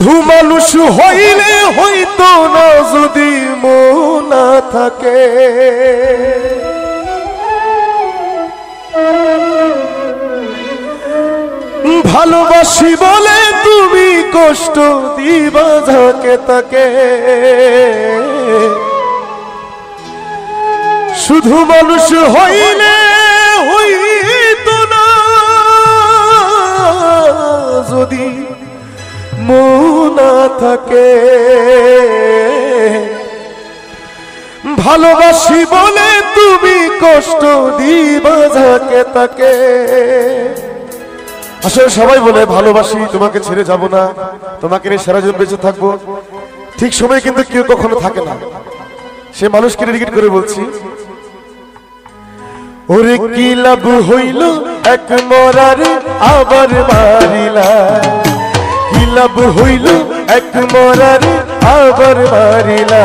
মানুষ হইলে হইতো না যদি মন না থাকে, ভালোবাসি বলে তুমি কষ্ট দিবা যাকে তাকে। শুধু মানুষ হইলে হইতো না যদি মন না থাকে, ভালোবাসি বলে তুমি কষ্ট দিবা যাকে তাকে। আসলে সবাই বলে ভালোবাসি, তোমাকে ছেড়ে যাব না, তোমাকে নিয়ে সারা জীবন বেঁচে থাকবো। ঠিক সময় কিন্তু কেউ কখনো থাকে না। সে মানুষকে ডেডিকেট করে বলছি, ওরে কি লাভ হইল এক মরার আবার মারিলা, কি লাভ হইল এক মরার আবার মারিলা।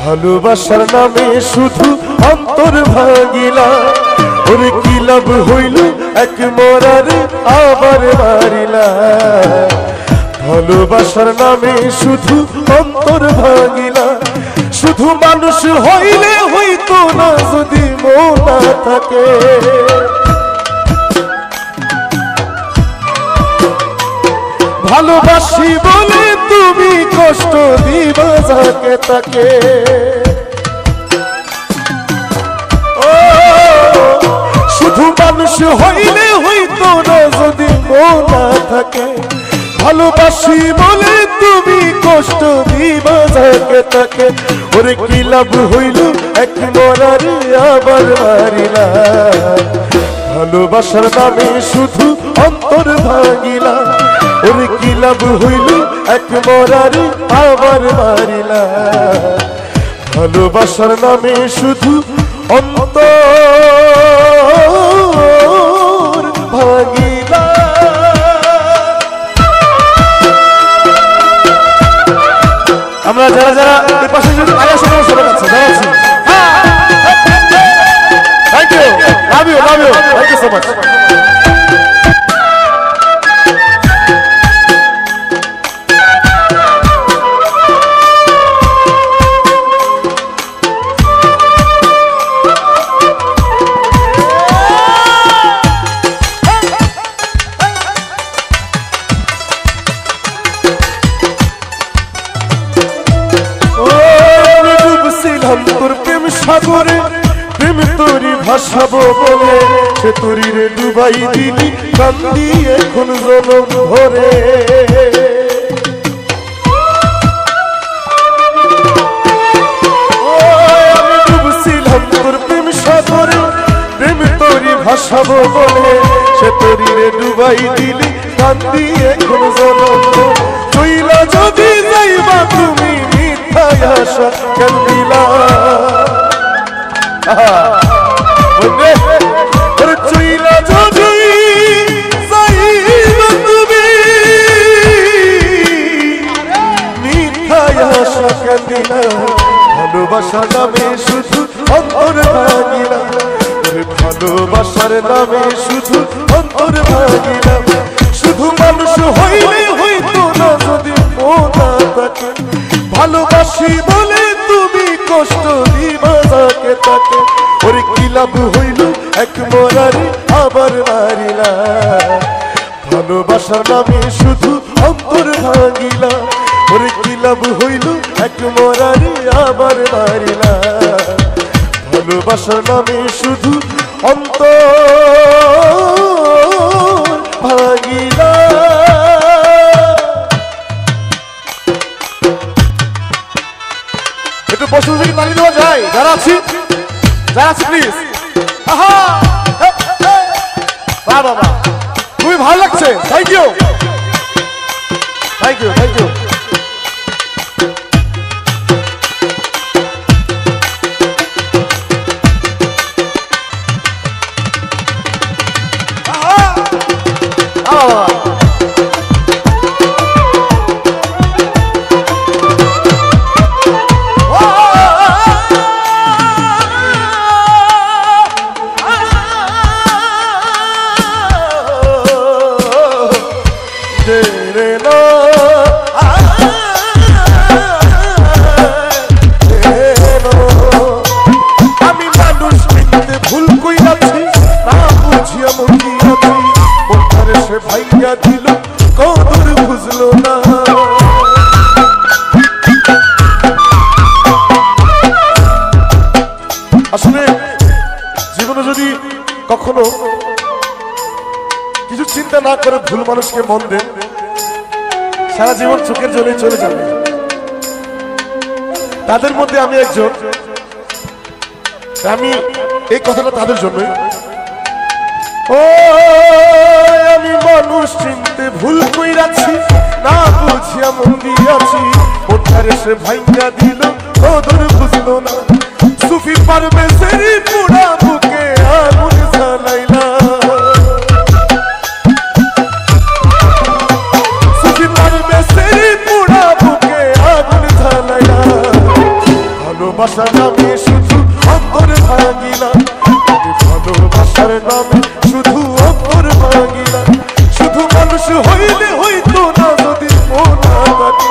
ভালোবাসার নামে শুধু অন্তর ভাঙিলা, ওরে কি লাভ হইল এক মরার আবার মারিলা। ভালোবাসার নামে শুধু অন্তর ভাঙিলা। শুধু মানুষ হইলে হইতো না যদি মন না থাকে, ভালোবাসি বলে তুমি কষ্ট দিবা যাকে তাকে। শুধু মানুষ হইলে হইতো না যদি মন না থাকে, ভালোবাসি বলে তুমি কষ্ট দিবা যাকে তাকে। ওরে কি লাভ হইল এক মরার আবার মারিলা। ভালোবাসার নামে শুধু অন্তর ভাঙিলা, ওরে কি লাভ হইল এক মরার আবার মারিলা। ভালোবাসার নামে শুধু অন্তর ভাঙিলা। আমরা যারা যারা এই পাশে যদি আয়া সবাই সবাই আছে যারা আছি, thank you, love you, love you, thank you so much. তোর প্রেম সাগরে প্রেম তোরি ভাসাবো বলে, সে তোরি রে ডুবাই দিলি কান্দি এখন জনম ভরে। আমি ডুবছিলাম তোর প্রেম সাগরে প্রেম তোরি ভাসাবো বলে, সে তোরি রে ডুবাই দিলি কান্দি এখন জনম ভরে। চইলা যদি যাইবা তুমি মিথ্যায় আশা কেন দিলা, চইলা যদি যাইবা তুমি মিথ্যায় আশা কেন দিলা। ভালোবাসা নামে শুধু অন্তর ভাঙিলা, ভালোবাসার নামে শুধু অন্তর ভাঙিলা। শুধু মানুষ হইলে হইতো না যদি মন না থাকে, ভালোবাসি বলে তুমি কষ্ট দিবা যাকে তাকে। ওরে কি লাভ হইল এক মরার আবার মারিলা। ভালোবাসার নামে শুধু অন্তর ভাঙিলা, ওরে কি লাভ হইল এক মরার আবার মারিলা। ভালোবাসার নামে শুধু অন্তর ভাঙিলা। একটু বসে বসে কি তালি দেওয়া যায়? যারা আছি প্লিজ। বাবা খুবই ভালো লাগছে, thank you, thank you, thank you. বুঝলো না। আসলে জীবনে যদি কখনো কিছু চিন্তা না করে ভুল মানুষকে মন দেন, সারা জীবন চোখের জলে চলে যাবে। তাদের মধ্যে আমি একজন। আমি এই কথাটা তাদের জন্যই। ও আমি মানুষ চিনতে ভুল কইরাছি, না বুঝিয়া মন দিয়াছি, মনটার এসে ভাইঙ্গা দিল, ওদের বুঝলো না। সুফি পারবে সেরি পুরা বুকে আগুন জ্বালাইলা, সুফি পারবে সেরি পুরা বুকে আগুন জ্বালাইলা। ভালোবাসার নামে শুধু অন্তর ভাঙিলা, ভালোবাসার নামে শুধু অন্তর ভাঙিলা। শুধু মানুষ হইলে হইতো না যদি মন থাকে,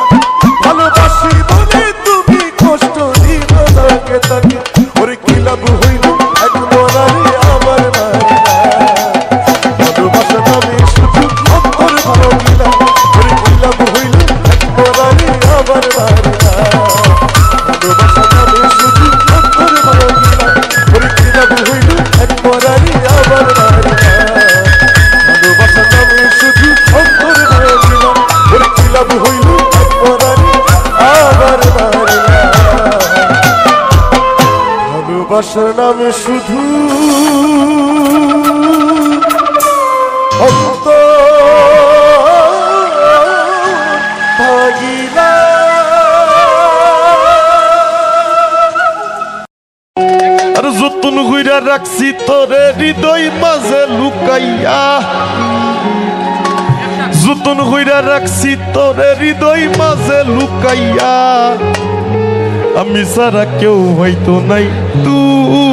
ভালোবাসি বলে তুমি কষ্ট দিবা তাকে তাকে। ওরে কি লাভ হইল এক মরারে আমার মারিলা, ভালোবাসার নামে শুধু অন্তর ভাঙিলা। ওরে কি লাভ হইল এক মরারে আমার মারিলা, ভালোবাসার নামে শুধু অন্তর ভাঙিলা। ওরে কি লাভ হইল এক মরারে আমার মারিলা, ভালোবাসার নামে শুধু অন্তর ভাঙিলা। ওরে কি লাভ হইল এক মরারে আমার মারিলা, ভালোবাসার নামে শুধু অন্তর ভাঙিলা। আর যতন কইরা রাখছি তোরে হৃদয় মাঝে লুকাইয়া, যতন কইরা রাখছি তোরে হৃদয় মাঝে লুকাইয়া। আমি সারা কেউ হয়তো নাই তুকাইয়া।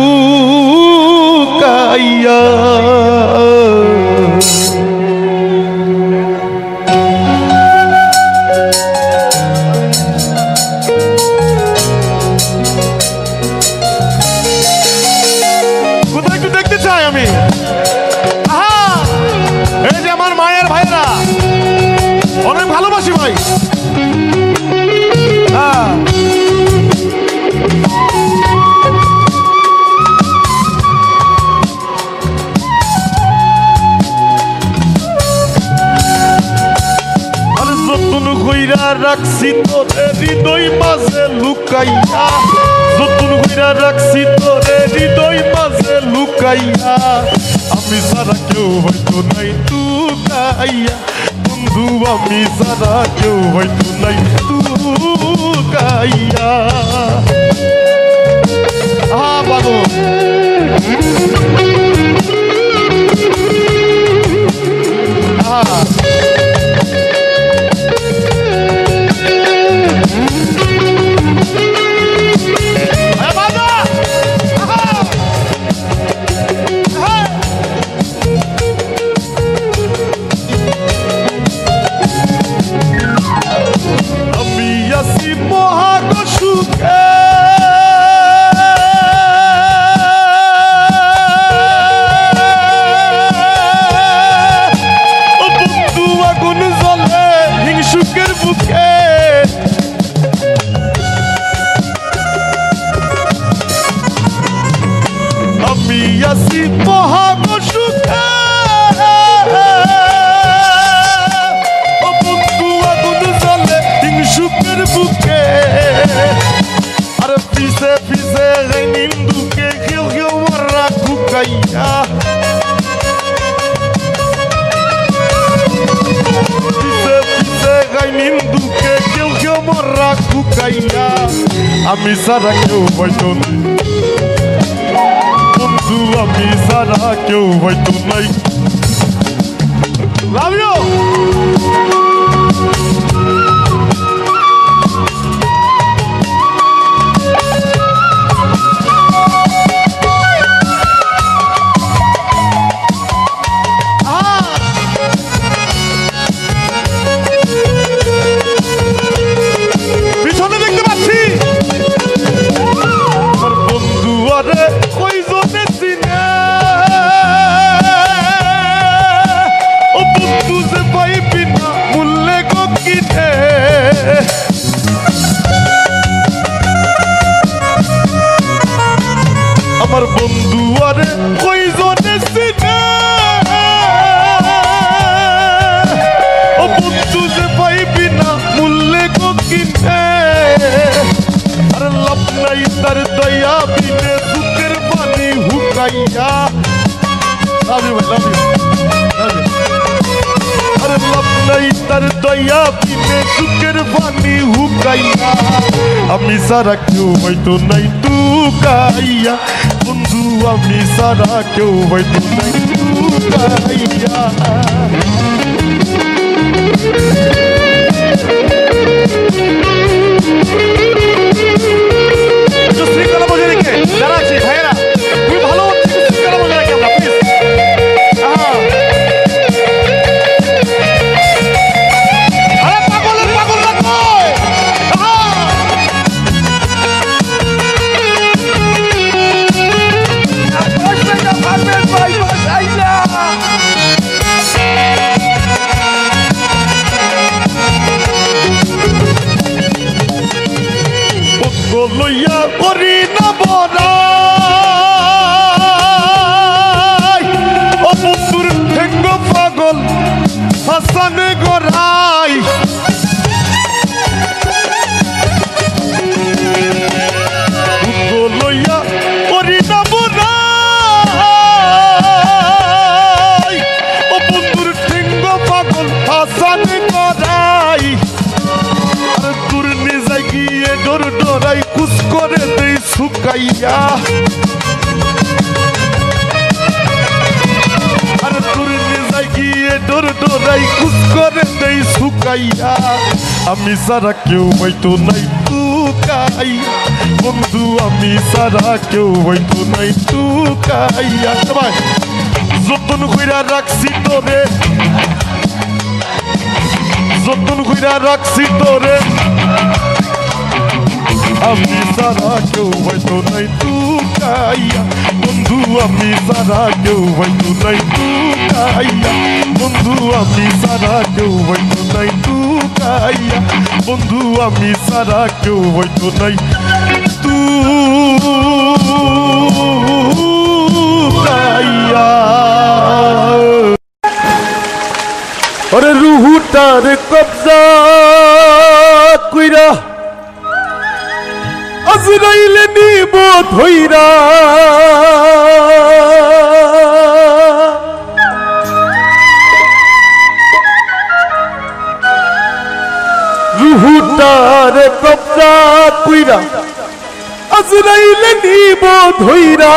কোথায় একটু দেখতে চাই আমি। এই যে আমার মায়ের ভাইরা অনেক ভালোবাসি ভাই। যতন কইরা রাখছি তোরে হৃদয় মাঝে লুকাইয়া, যতন কইরা রাখছি তোরে হৃদয় মাঝে লুকাইয়া। আমি সারা কেউ হয়তো নাই তুকাইয়া, বন্ধু আমি সারা কেউ হয়তো নাই তুকাইয়া। বাবু আমি সারা কেউ হয়তো নাই বন্ধু, আমি সারা কেউ হয়তো নাই। Love you. আমার বন্ধু আরে কইজনে চিনে ও বন্ধু যে পাইবি না মূল্যে গো কিনে আরে লাভ নাই তার দয়া বিনে সুখের পানি হুকাইয়া লাভ ইউ ভাই লাভ ইউ আরে লাভ নাই তার দয়া বিনে সুখের পানি হুকাইয়া আমি সারা কেউ হয়তো নাই তুকাইয়া বন্ধু আমি সারা কেউ হয়তো নাই তুকাইয়া শৃঙ্খলা বজায় রেখে যারা আছে ভাইয়েরা খুবই ভালো শৃঙ্খলা বজায় রাখি আমরা প্লিজ লইয়া করি না বড়াই ও বন্ধুর ঠেঙ্গ পাগল হাসানে গড়াই লইয়া করি না বড়াই ও বন্ধুর ঠেঙ্গ পাগল হাসানে গড়াই আর তোর নিজে গিয়ে ডর ডরাই কুস করে দেই শুকাইয়া আর তোর নিজে গিয়ে ডর ডরাই কুস করে দেই শুকাইয়া আমি সারা কেউ হয়তো নাই তুকাই বন্ধু আমি সারা কেউ হয়তো নাই তুকাইয়া সবাই যতন কইরা রাখছি তোরে যতন কইরা রাখছি তোরে আমি সারা কেউ হয়তো নাই তুকাইয়া বন্ধু আমি সারা কেউ হয়তো নাই তুকাইয়া বন্ধু আমি সারা কেউ হয়তো নাই তুকাইয়া বন্ধু আমি সারা কেউ হয়তো নাই তুকাইয়া ওরে রুহুটার কবজা কইরা আজরাইলে নিব ধইরা রুহুটার কবজা কইরা আজরাইলে নিব ধইরা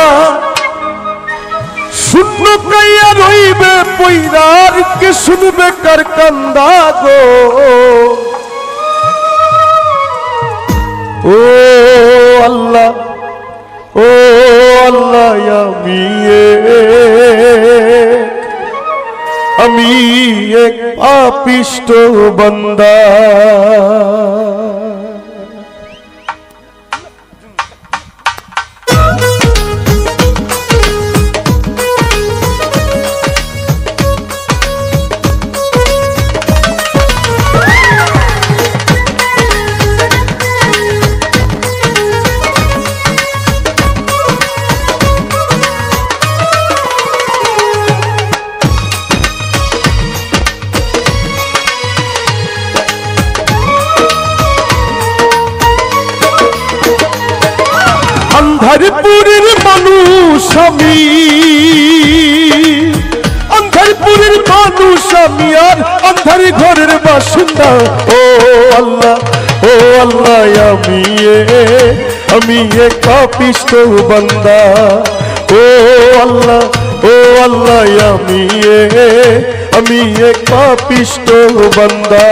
শূন্য কাইয়া রইবে পইরার কে শুনবে কার কান্দা গো ও আল্লাহ আমি এক পাপিষ্ঠ বান্দা আন্ধারপুরের মানুষ আমি আন্ধারপুরের মানুষ আমি আর আন্ধার ঘরের বাসিন্দা ও আল্লাহ আমি এক পাপিষ্ঠ বান্দা ও আল্লাহ আমি এক পাপিষ্ঠ বান্দা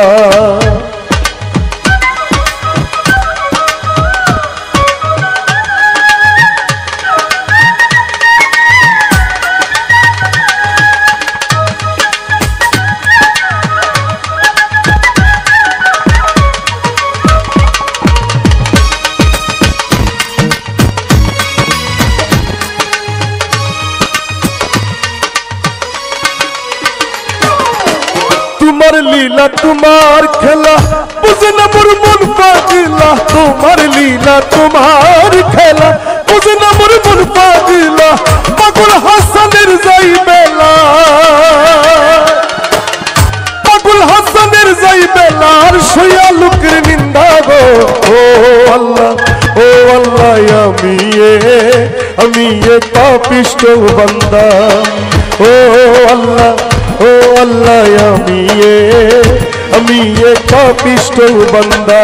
তোমার লীলা তোমার খেলা বুঝে না মোর মন পাগলা তোমার লীলা তোমার খেলা বুঝে না মোর মন পাগলা আমি এক পাপিষ্ঠ বান্দা। ও আল্লাহ আমি এক পাপিষ্ঠ বান্দা।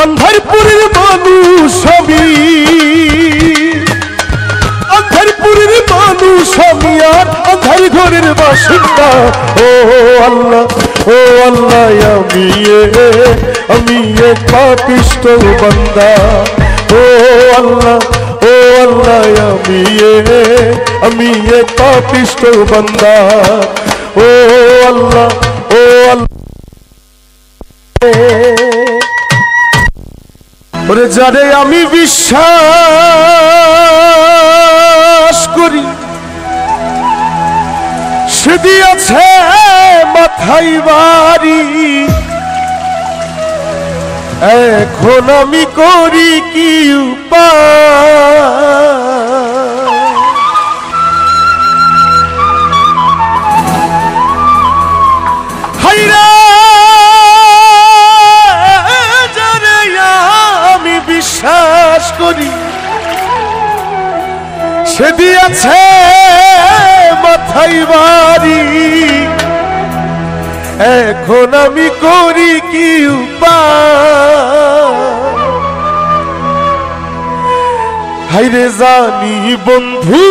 আন্ধারপুরের মানুষ আমি, আন্ধারপুরের মানুষ আমি আর আন্ধার ঘরের বাসিন্দা। ও আল্লাহ আমি এক পাপিষ্ঠ বান্দা। ও আল্লাহ আমি এক পাপিষ্ঠ বান্দা। ও আল্লাহ ওরে যারে আমি বিশ্বাস করি সে দিয়েছে মাথায় বাড়ি। এখন আমি করি কি হায়রে যারে আমি বিশ্বাস করি সে দিয়েছে মাথায় বাড়ি। এখন আমি করি কি হায়রে জানি বন্ধু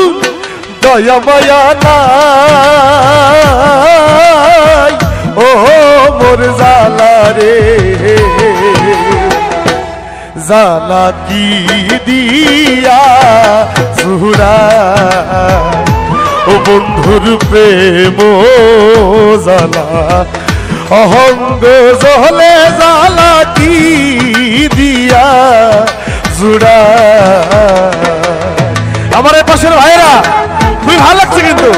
দয়া মায়া নাই। ও মোর জালা রে জালা কি দিয়া জুড়া। ও বন্ধুর প্রেম জালা অহঙ্গ জলে জালা কি দিয়া জুড়া। আমার এই পাশের ভাইরা খুবই ভালো লাগছে কিন্তু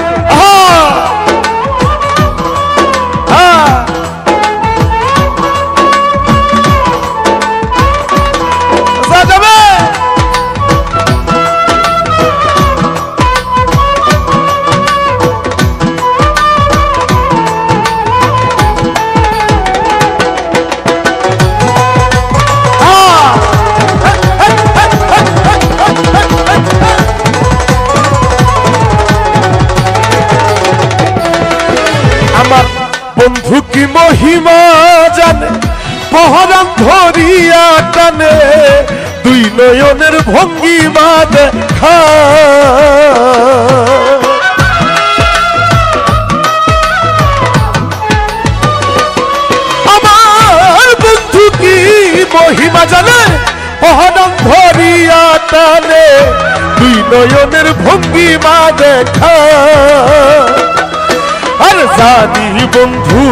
বন্ধু কি মহিমা জানে পহরান ধরিয়া টানে দুই নয়নের ভঙ্গিমা দেখা। আমার বন্ধু কি মহিমা জানে পহরান ধরিয়া টানে দুই নয়নের ভঙ্গিমা দেখা। আর জানি বন্ধু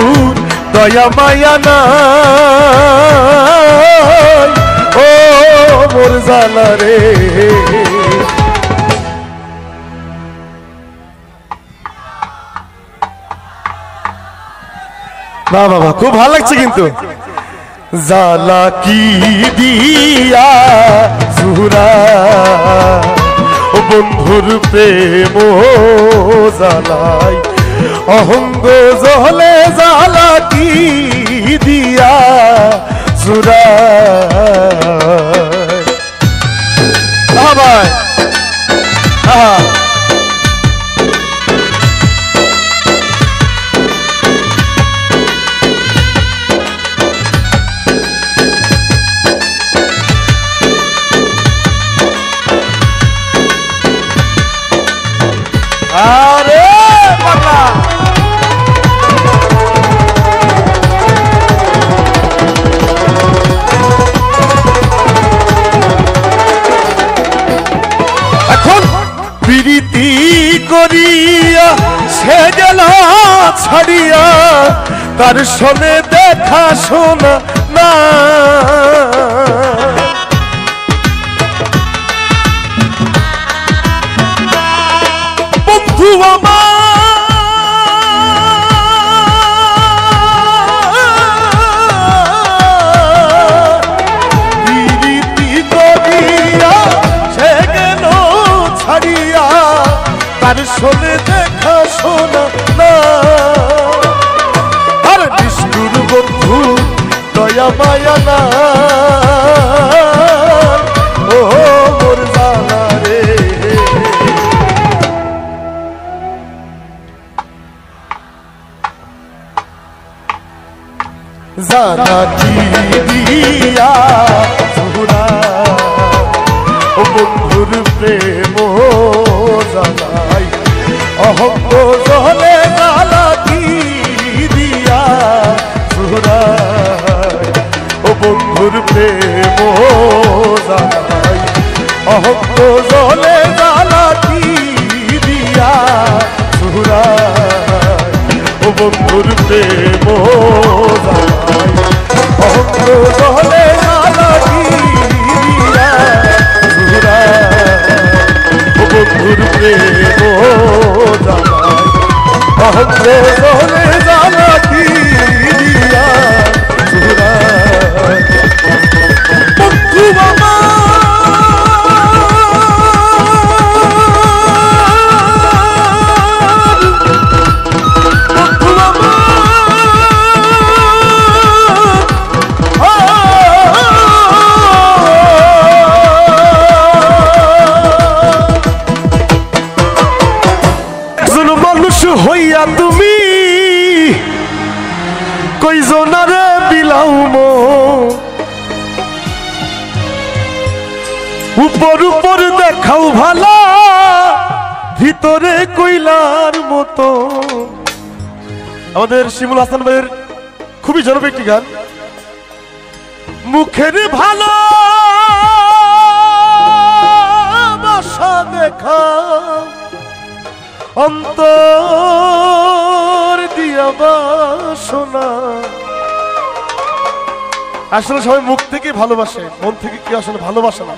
দয়া মায়া নাই। ও মোর জালা রে না বাবা খুব ভালো লাগছে কিন্তু। জালা কি দিয়া জুরা ও বন্ধুর প্রেম জালাই অহঙ্গ জলে জালা কি দিয়া জুরা। ভাই আরে বাবা এখন প্রীতি করিয়া সে গেল ছাড়িয়া তার সনে দেখা শোনা না। বন্ধু প্রীতি করিয়া সে গেল ছাড়িয়া তার সনে দেখা শোনা না। আর নিষ্ঠুর বন্ধু দয়া মায়া না। ও মোর জালা রে জ্বালা কি দিয়া ও বন্ধুর প্রেম জ্বালাই অহঙ্গ জলে জ্বালা কি দিয়া ও বন্ধুর প্রেম জ্বালাই অহঙ্গ জলে জ্বালা কি দিয়া ও বন্ধুর প্রেম জ্বালাই অহঙ্গ জলে জ্বালা কি দিয়া ও বন্ধুর প্রেম জ্বালাই অহঙ্গ জলে জ্বালা কি দিয়া বন্ধু বাবা হইয়া তুমি কইজনারে বিলাও উপর উপর দেখাও ভালা ভিতরে কইলার মতো। আমাদের শিমুল হাসান ভাইয়ের খুবই জনপ্রিয় একটি গান। মুখের ভালো বাসা দেখা অন্তর দিয়া বাসনা। আসলে সবাই মুখ থেকে ভালোবাসে, মন থেকে কি আসলে ভালোবাসে না।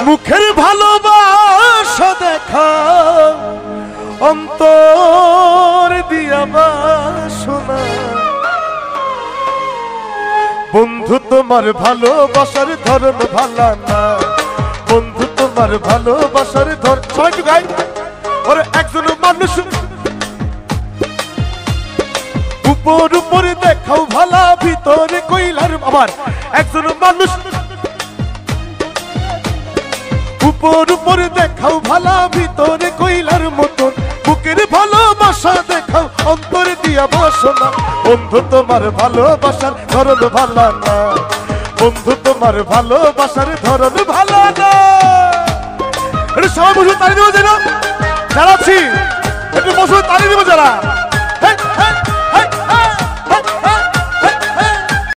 মুখের ভালোবাসা দেখা অন্তর দিয়া বাসনা। বন্ধু তোমার ভালোবাসার ধরন ভালা না, বন্ধু তোমার ভালোবাসার ধর সবাই গাই। ওরে একজন মানুষ উপর উপরে দেখাও ভালা ভিতরে কইলার। আবার একজন মানুষ উপর উপরে দেখাও ভালা ভিতরে কইলার মতন। বুকের ভালোবাসা দেখাও অন্তরে দিয়া বাসনা। বন্ধু তোমার ভালোবাসার ধরন ভালা না, বন্ধু তোমার ভালোবাসার ধরন ভালো না। এটা সবাই বসে তালি দেবো যেন যারা আছি, একটু বসে তালি দেবো যারা।